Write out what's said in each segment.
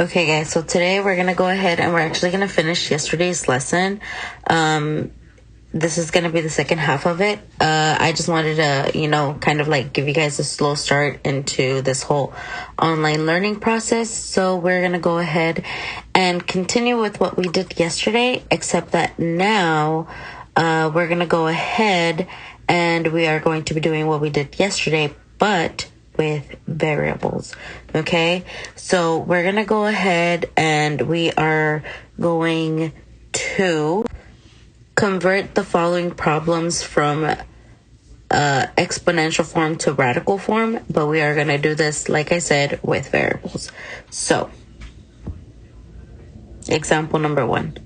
Okay, guys, so today we're going to go ahead and we're actually going to finish yesterday's lesson. This is going to be the second half of it. I just wanted to, kind of like give you guys a slow start into this whole online learning process. So we're going to go ahead and continue with what we did yesterday, except that now we're going to go ahead and we are going to be doing what we did yesterday, but with variables. Okay, so we're gonna go ahead and we are going to convert the following problems from exponential form to radical form, but we are gonna do this, like I said, with variables. So example number 1,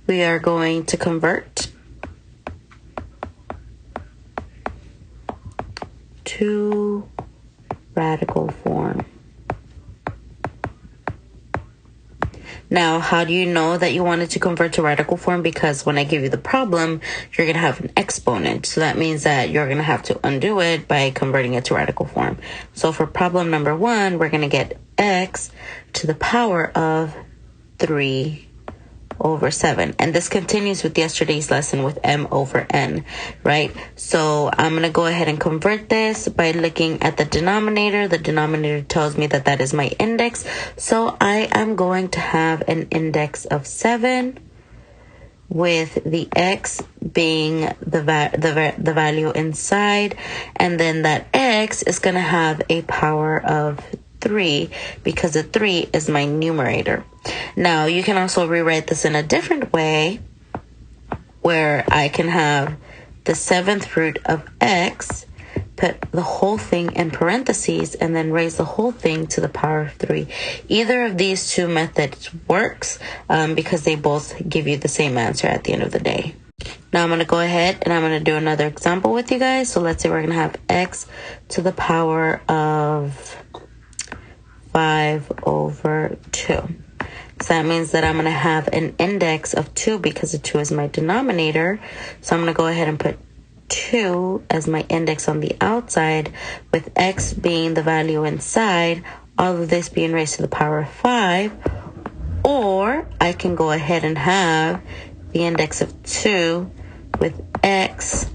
we are going to convert to radical form. Now, how do you know that you wanted to convert to radical form? Because when I give you the problem, you're going to have an exponent. So that means that you're going to have to undo it by converting it to radical form. So for problem number 1, we're going to get x to the power of 3 over 7. And this continues with yesterday's lesson with m over n, right? So I'm going to go ahead and convert this by looking at the denominator. The denominator tells me that that is my index. So I am going to have an index of 7 with the x being the value inside. And then that x is going to have a power of 3 because the 3 is my numerator. Now, you can also rewrite this in a different way where I can have the 7th root of x, put the whole thing in parentheses, and then raise the whole thing to the power of 3. Either of these two methods works because they both give you the same answer at the end of the day. Now I'm going to go ahead and I'm going to do another example with you guys. So let's say we're going to have x to the power of 5 over 2. So that means that I'm going to have an index of 2 because the 2 is my denominator. So I'm going to go ahead and put 2 as my index on the outside, with x being the value inside, all of this being raised to the power of 5. Or I can go ahead and have the index of 2 with x,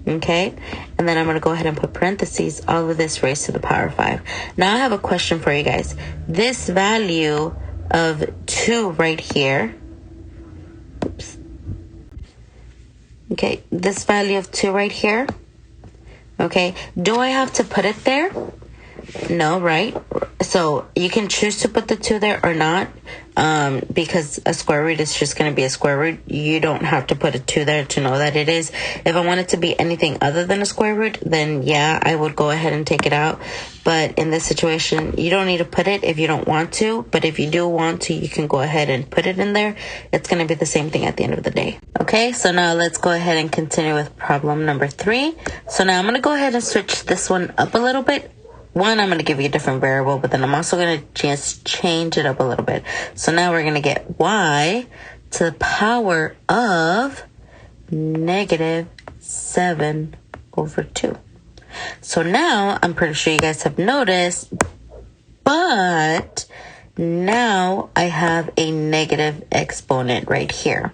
okay? And then I'm going to go ahead and put parentheses, all of this raised to the power of 5. Now I have a question for you guys. This value of 2 right here, oops. Okay, this value of 2 right here, okay, do I have to put it there? No, right? So you can choose to put the 2 there or not, because a square root is just going to be a square root. You don't have to put a 2 there to know that it is. If I want it to be anything other than a square root, then yeah, I would go ahead and take it out. But in this situation, you don't need to put it if you don't want to. But if you do want to, you can go ahead and put it in there. It's going to be the same thing at the end of the day. Okay, so now let's go ahead and continue with problem number 3. So now I'm going to go ahead and switch this one up a little bit. One, I'm going to give you a different variable, but then I'm also going to just change it up a little bit. So now we're going to get y to the power of negative 7 over 2. So now I'm pretty sure you guys have noticed, but now I have a negative exponent right here.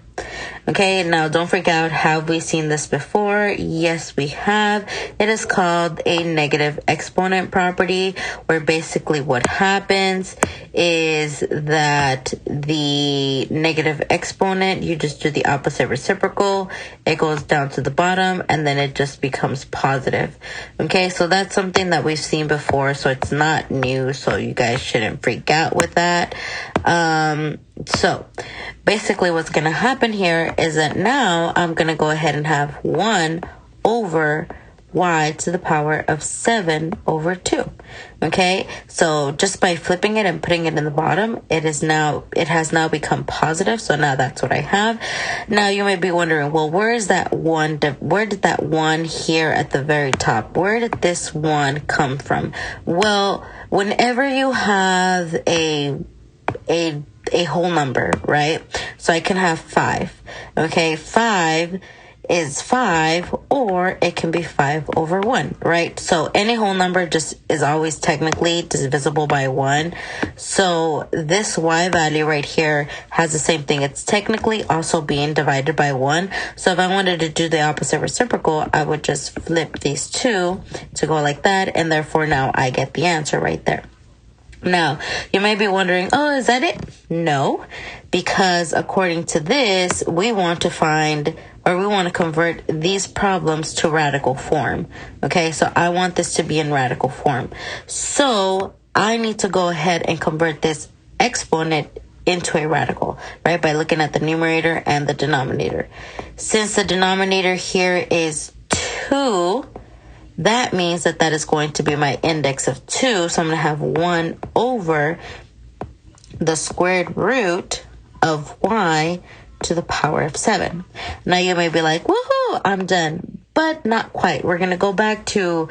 Okay, now don't freak out. Have we seen this before? Yes, we have. It is called a negative exponent property, where basically what happens is that the negative exponent, you just do the opposite reciprocal. It goes down to the bottom and then it just becomes positive. Okay, so that's something that we've seen before, so it's not new, so you guys shouldn't freak out with that. So basically what's going to happen here is that now I'm going to go ahead and have 1 over y to the power of 7 over 2. Okay, so just by flipping it and putting it in the bottom, it has now become positive. So now that's what I have. Now you may be wondering, well, where did that 1 here at the very top, where did this 1 come from? Well, whenever you have a whole number, right? So I can have 5. Okay, 5 is 5, or it can be 5 over 1, right? So any whole number just is always technically divisible by 1. So this y value right here has the same thing. It's technically also being divided by 1. So if I wanted to do the opposite reciprocal, I would just flip these two to go like that, and therefore now I get the answer right there. Now, you may be wondering, oh, is that it? No, because according to this, we want to find, or we want to convert these problems to radical form. Okay, so I want this to be in radical form. So I need to go ahead and convert this exponent into a radical, right, by looking at the numerator and the denominator. Since the denominator here is 2, that means that is going to be my index of 2. So I'm going to have 1 over the squared root of y to the power of 7. Now you may be like, woohoo, I'm done. But not quite. We're going to go back to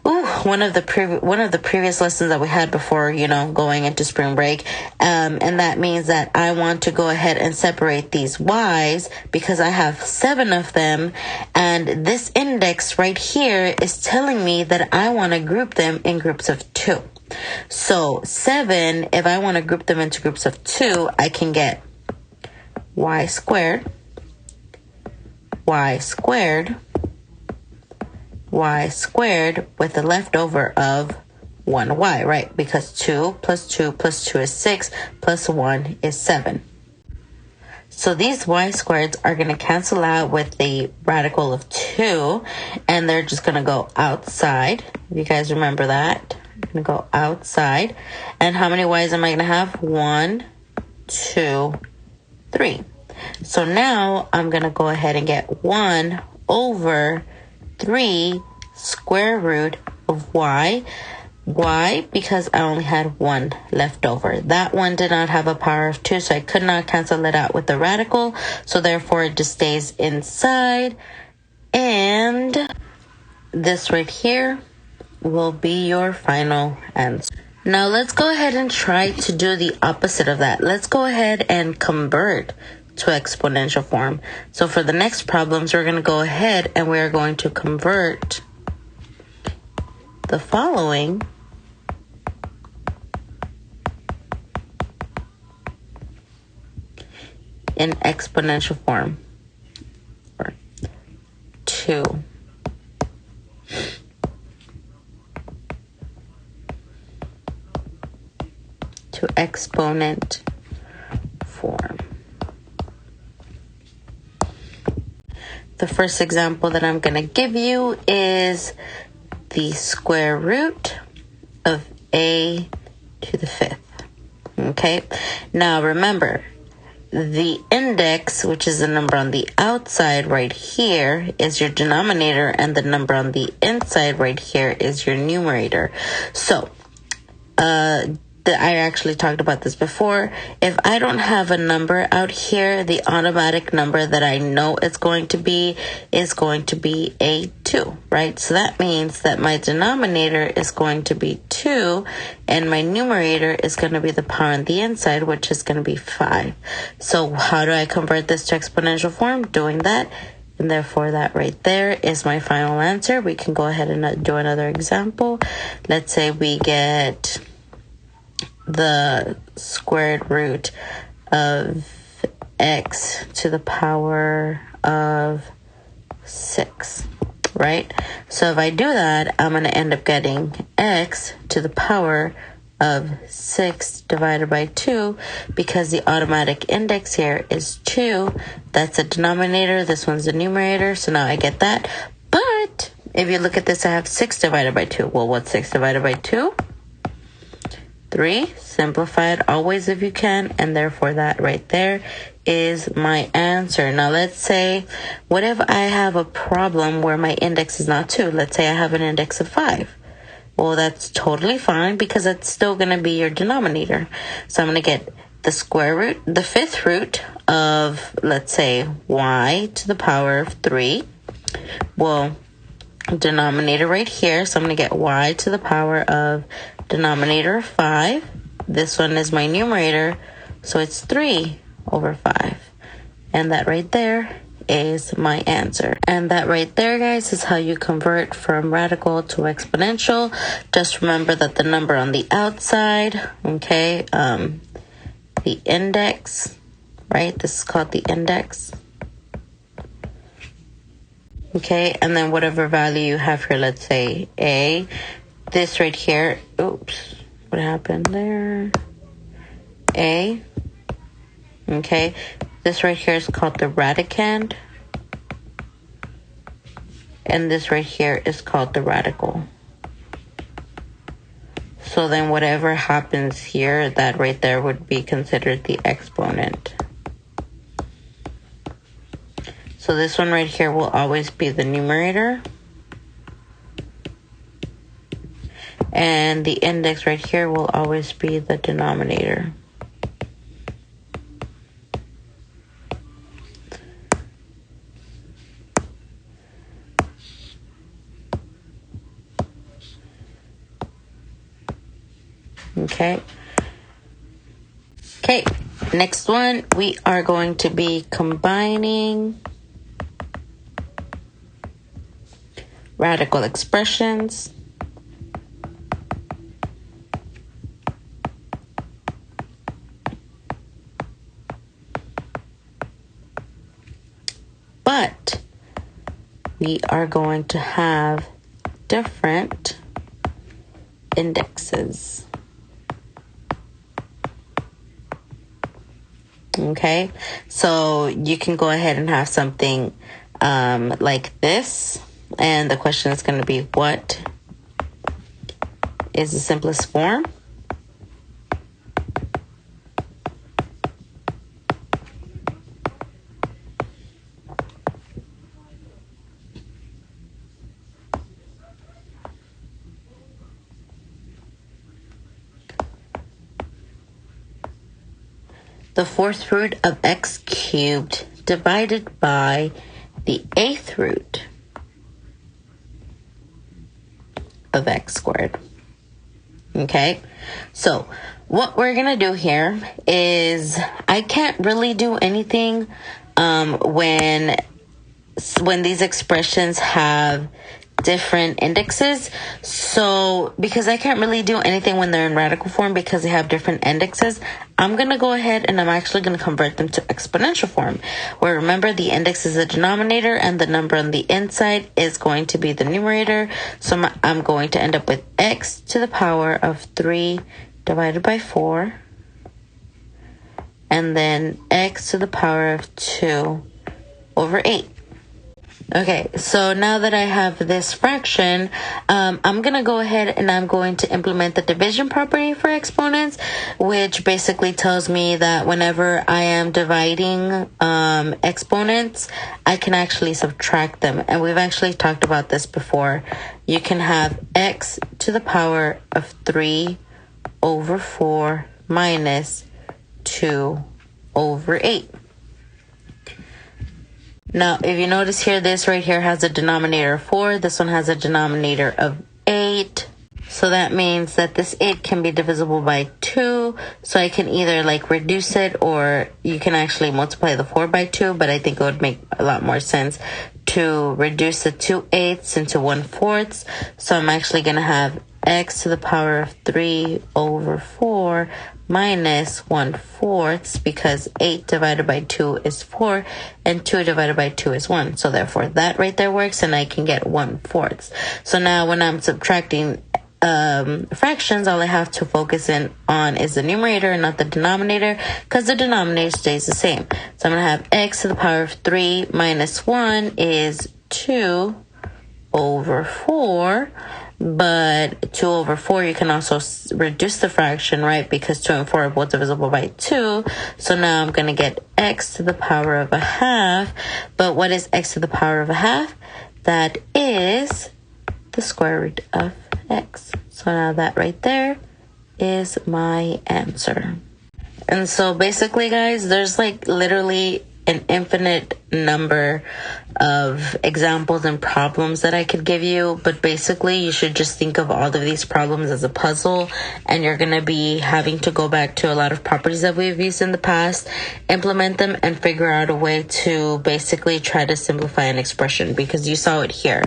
one of the previous lessons that we had before, going into spring break. And that means that I want to go ahead and separate these y's because I have 7 of them. And this index right here is telling me that I want to group them in groups of 2. So 7, if I want to group them into groups of 2, I can get y squared, y squared, y squared with the leftover of 1y, right? Because 2 plus 2 plus 2 is 6, plus 1 is 7. So these y squareds are going to cancel out with the radical of 2, and they're just going to go outside. If you guys remember that, I'm going to go outside. And how many y's am I going to have? 1, 2, 3. So now I'm going to go ahead and get 1 over 3 square root of y. Why? Because I only had 1 left over. That one did not have a power of 2, so I could not cancel it out with the radical. So therefore it just stays inside. And this right here will be your final answer. Now let's go ahead and try to do the opposite of that. Let's go ahead and convert to exponential form. So for the next problems, we're going to go ahead and we're going to convert the following in exponential form. 2 to exponent form. The first example that I'm going to give you is the square root of a to the 5th. Okay, now remember, the index, which is the number on the outside right here, is your denominator, and the number on the inside right here is your numerator. So, I actually talked about this before. If I don't have a number out here, the automatic number that I know it's going to be is going to be a 2, right? So that means that my denominator is going to be 2, and my numerator is going to be the power on the inside, which is going to be 5. So how do I convert this to exponential form? Doing that. And therefore that right there is my final answer. We can go ahead and do another example. Let's say we get the squared root of x to the power of 6, right? So if I do that, I'm going to end up getting x to the power of 6 divided by 2, because the automatic index here is 2. That's the denominator. This one's the numerator. So now I get that. But if you look at this, I have 6 divided by 2. Well, what's 6 divided by 2? 3. Simplify it always if you can, and therefore that right there is my answer. Now let's say, what if I have a problem where my index is not 2? Let's say I have an index of 5. Well, that's totally fine, because it's still going to be your denominator. So I'm going to get the square root, the 5th root of, let's say, y to the power of 3. Well, denominator right here, so I'm going to get y to the power of denominator of 5. This one is my numerator, so it's 3 over 5. And that right there is my answer. And that right there, guys, is how you convert from radical to exponential. Just remember that the number on the outside, okay, the index, right? This is called the index. Okay, and then whatever value you have here, let's say A, this right here, oops, what happened there? A, okay, this right here is called the radicand, and this right here is called the radical. So then whatever happens here, that right there would be considered the exponent. So this one right here will always be the numerator. And the index right here will always be the denominator. Okay. Okay, next one, we are going to be combining radical expressions. But we are going to have different indexes. Okay, so you can go ahead and have something like this. And the question is going to be, what is the simplest form? The fourth root of x cubed divided by the eighth root of x squared. Okay, so what we're gonna do here is, I can't really do anything when these expressions have different indexes. So because I can't really do anything when they're in radical form because they have different indexes, I'm going to go ahead and I'm actually going to convert them to exponential form, where remember the index is the denominator and the number on the inside is going to be the numerator. So I'm going to end up with x to the power of 3 divided by 4, and then x to the power of 2 over 8. Okay, so now that I have this fraction, I'm going to go ahead and I'm going to implement the division property for exponents, which basically tells me that whenever I am dividing exponents, I can actually subtract them. And we've actually talked about this before. You can have x to the power of 3 over 4 minus 2 over 8. Now, if you notice here, this right here has a denominator of 4. This one has a denominator of 8. So that means that this 8 can be divisible by 2. So I can either like reduce it, or you can actually multiply the 4 by 2. But I think it would make a lot more sense to reduce the 2/8 into 1/4. So I'm actually going to have x to the power of 3 over 4 minus 1/4, because 8 divided by 2 is 4 and 2 divided by 2 is 1. So therefore that right there works, and I can get 1/4. So now when I'm subtracting fractions, all I have to focus in on is the numerator and not the denominator, because the denominator stays the same. So I'm going to have x to the power of 3 minus 1 is 2 over 4. But 2 over 4, you can also reduce the fraction, right? Because 2 and 4 are both divisible by 2. So now I'm going to get x to the power of a half. But what is x to the power of a half? That is the square root of x. So now that right there is my answer. And so basically, guys, there's like literally an infinite number of examples and problems that I could give you, but basically you should just think of all of these problems as a puzzle, and you're going to be having to go back to a lot of properties that we've used in the past, implement them, and figure out a way to basically try to simplify an expression, because you saw it here.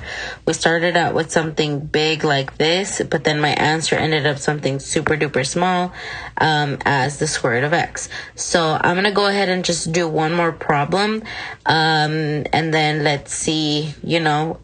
We started out with something big like this, but then my answer ended up something super duper small, as the square root of x. So I'm going to go ahead and just do one more problem, and then let's see, I'm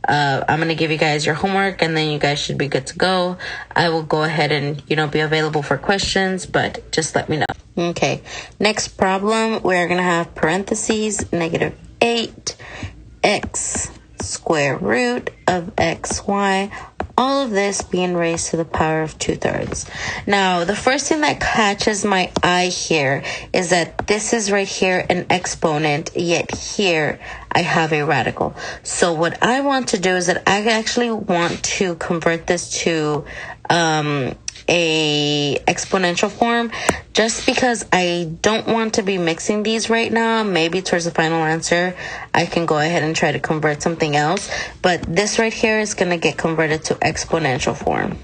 going to give you guys your homework, and then you guys should be good to go. I will go ahead and, be available for questions, but just let me know. Okay, next problem, we're going to have parentheses, negative 8x square root of xy, all of this being raised to the power of 2/3. Now, the first thing that catches my eye here is that this is right here an exponent, yet here I have a radical. So what I want to do is that I actually want to convert this to a exponential form, just because I don't want to be mixing these right now. Maybe towards the final answer I can go ahead and try to convert something else, but this right here is going to get converted to exponential form.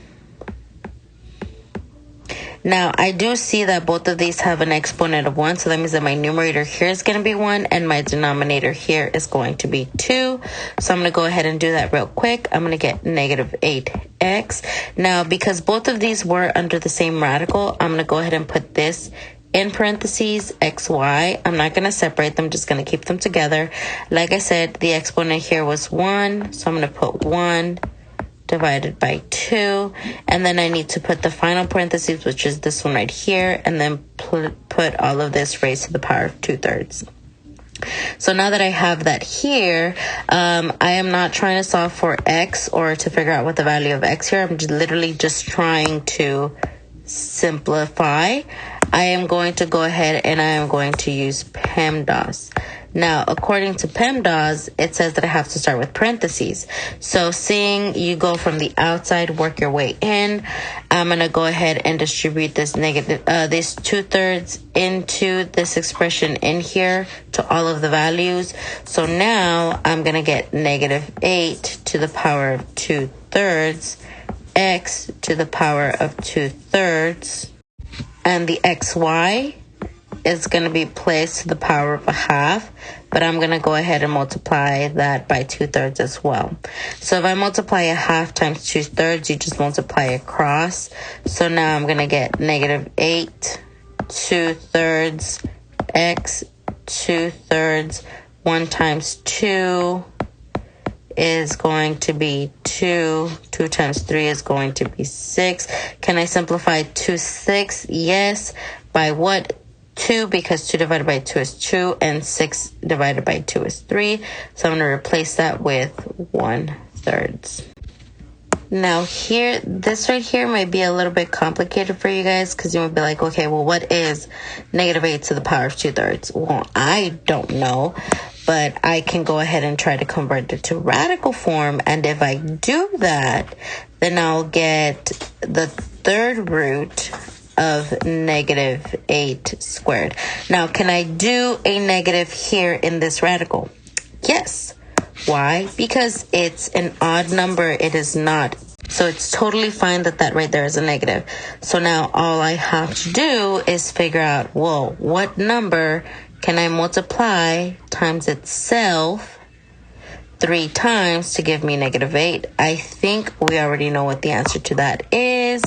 Now, I do see that both of these have an exponent of 1, so that means that my numerator here is going to be 1, and my denominator here is going to be 2. So I'm going to go ahead and do that real quick. I'm going to get negative 8x. Now, because both of these were under the same radical, I'm going to go ahead and put this in parentheses, xy. I'm not going to separate them, just going to keep them together. Like I said, the exponent here was 1, so I'm going to put 1 divided by 2, and then I need to put the final parentheses, which is this one right here, and then put all of this raised to the power of 2/3. So now that I have that here, I am not trying to solve for x or to figure out what the value of x here. I'm literally just trying to simplify. I am going to go ahead and I am going to use PEMDAS. Now, according to PEMDAS, it says that I have to start with parentheses. So seeing you go from the outside, work your way in, I'm going to go ahead and distribute this this 2/3 into this expression in here to all of the values. So now I'm going to get negative 8 to the power of 2/3, x to the power of 2/3, and the xy is going to be placed to the power of a half, but I'm going to go ahead and multiply that by 2/3 as well. So if I multiply a half times 2/3, you just multiply across. So now I'm going to get negative 8 2/3 x 2/3. 1 times 2 is going to be 2. 2 times 3 is going to be 6. Can I simplify 2 6? Yes. By what? 2, because 2 divided by 2 is 2, and 6 divided by 2 is 3. So I'm going to replace that with 1/3. Now here, this right here might be a little bit complicated for you guys, because you might be like, okay, well, what is negative 8 to the power of 2/3? Well, I don't know, but I can go ahead and try to convert it to radical form. And if I do that, then I'll get the third root of negative 8 squared. Now, can I do a negative here in this radical? Yes. Why? Because it's an odd number. It is not. So it's totally fine that that right there is a negative. So now all I have to do is figure out, well, what number can I multiply times itself 3 times to give me negative 8? I think we already know what the answer to that is,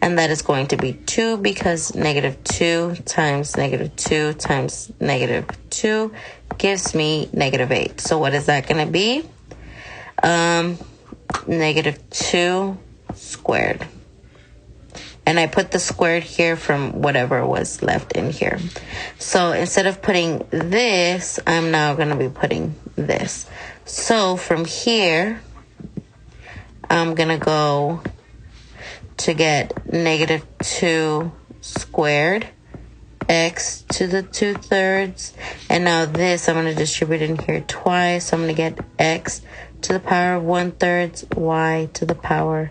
and that is going to be 2, because negative 2 times negative 2 times negative 2 gives me negative 8. So what is that going to be? Negative 2 squared. And I put the squared here from whatever was left in here. So instead of putting this, I'm now going to be putting this. So from here, I'm going to go to get negative 2 squared, x to the 2/3. And now this, I'm going to distribute in here twice. So I'm going to get x to the power of 1/3, y to the power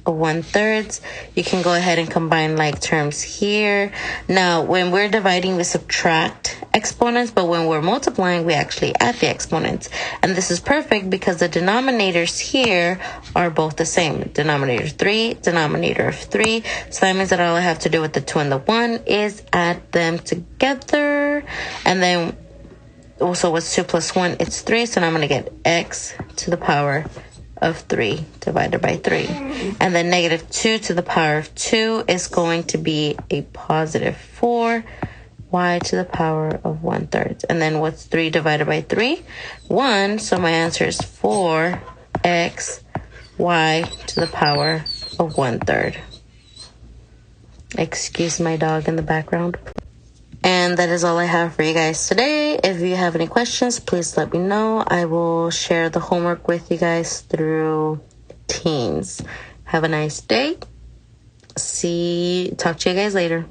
1/3. You can go ahead and combine like terms here. Now, when we're dividing, we subtract exponents, but when we're multiplying, we actually add the exponents. And this is perfect because the denominators here are both the same. Denominator 3, denominator of 3. So that means that all I have to do with the 2 and the 1 is add them together. And then also what's 2 plus 1? It's 3. So now I'm going to get x to the power of 3 divided by 3. And then negative 2 to the power of 2 is going to be a positive 4 y to the power of 1/3. And then what's 3 divided by 3? 1. So my answer is 4x y to the power of 1/3. Excuse my dog in the background. And that is all I have for you guys today. If you have any questions, please let me know. I will share the homework with you guys through Teams. Have a nice day. Talk to you guys later.